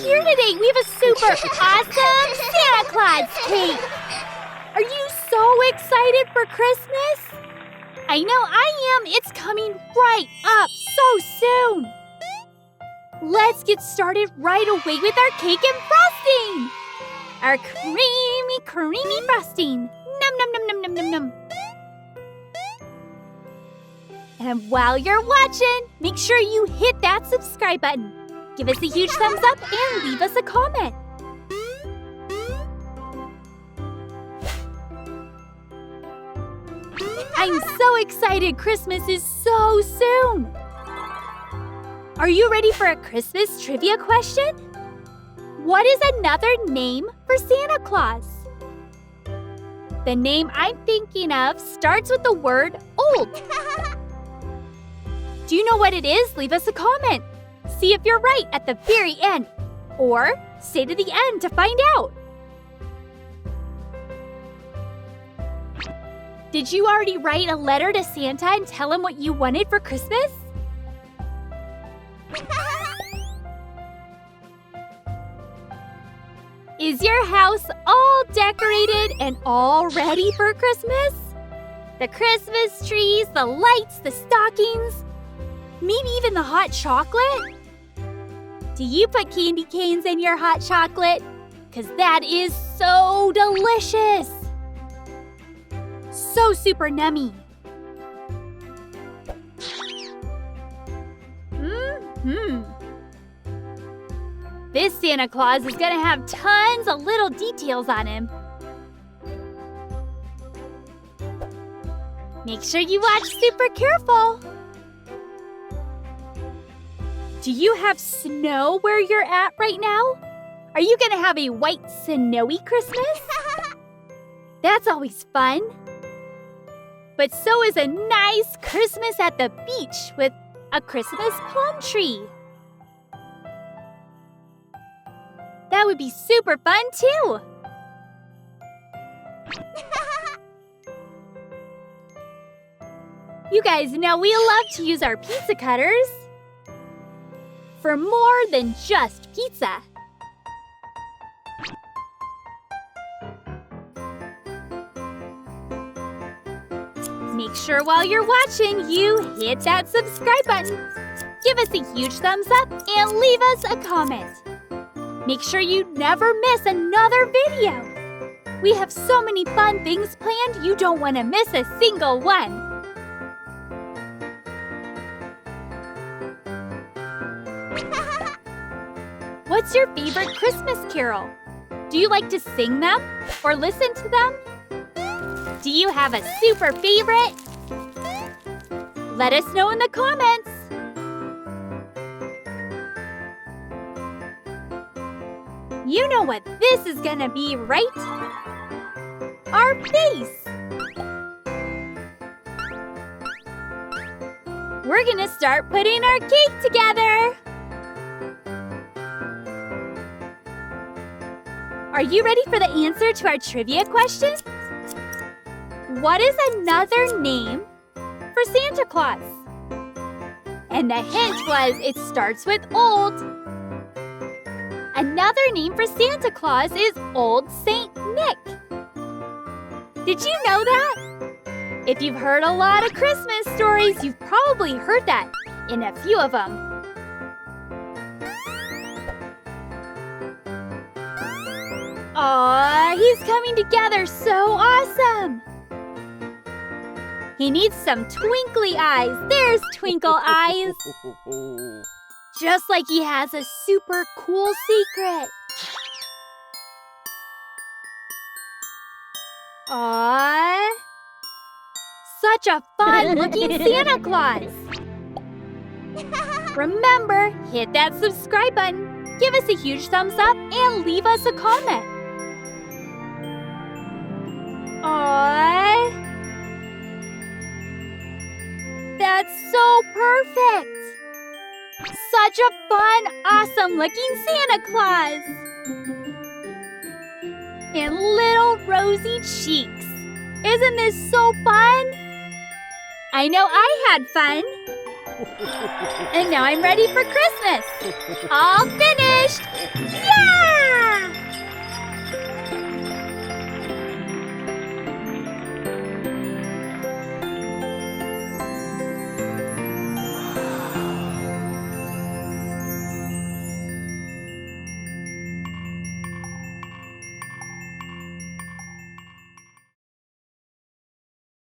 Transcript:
here today. We have a super awesome Santa Claus cake. Are you so excited for Christmas? I know I am. It's coming right up so soon. Let's get started right away with our cake and frosting. Our creamy frosting. Num, num, num, num, num, num, num. And while you're watching, make sure you hit that subscribe button. Give us a huge thumbs up and leave us a comment. I'm so excited. Christmas is so soon. Are you ready for a Christmas trivia question? What is another name for Santa Claus? The name I'm thinking of starts with the word old. Do you know what it is? Leave us a comment. See if you're right at the very end. Or stay to the end to find out. Did you already write a letter to Santa and tell him what you wanted for Christmas? Is your house all decorated and all ready for Christmas? The Christmas trees, the lights, the stockings, maybe even the hot chocolate? Do you put candy canes in your hot chocolate? 'Cause that is so delicious. So super nummy. This Santa Claus is gonna have tons of little details on him. Make sure you watch super careful. Do you have snow where you're at right now? Are you gonna have a white snowy Christmas? That's always fun. But so is a nice Christmas at the beach with a Christmas palm tree. That would be super fun too. You guys know we love to use our pizza cutters for more than just pizza. Make sure while you're watching, you hit that subscribe button. Give us a huge thumbs up and leave us a comment. Make sure you never miss another video. We have so many fun things planned, you don't want to miss a single one. What's your favorite Christmas carol? Do you like to sing them or listen to them? Do you have a super favorite? Let us know in the comments. You know what this is gonna be, right? Our face. We're gonna start putting our cake together. Are you ready for the answer to our trivia question? What is another name for Santa Claus? And the hint was it starts with old. Another name for Santa Claus is Old Saint Nick. Did you know that? If you've heard a lot of Christmas stories, you've probably heard that in a few of them. Aw, he's coming together so awesome. He needs some twinkly eyes. There's twinkle eyes. Just like he has a super cool secret. Aww. Such a fun-looking Santa Claus. Remember, hit that subscribe button, give us a huge thumbs up, and leave us a comment. Aww. That's so perfect. Such a fun, awesome-looking Santa Claus. And little rosy cheeks. Isn't this so fun? I know I had fun. And now I'm ready for Christmas. All finished. finished! Yeah!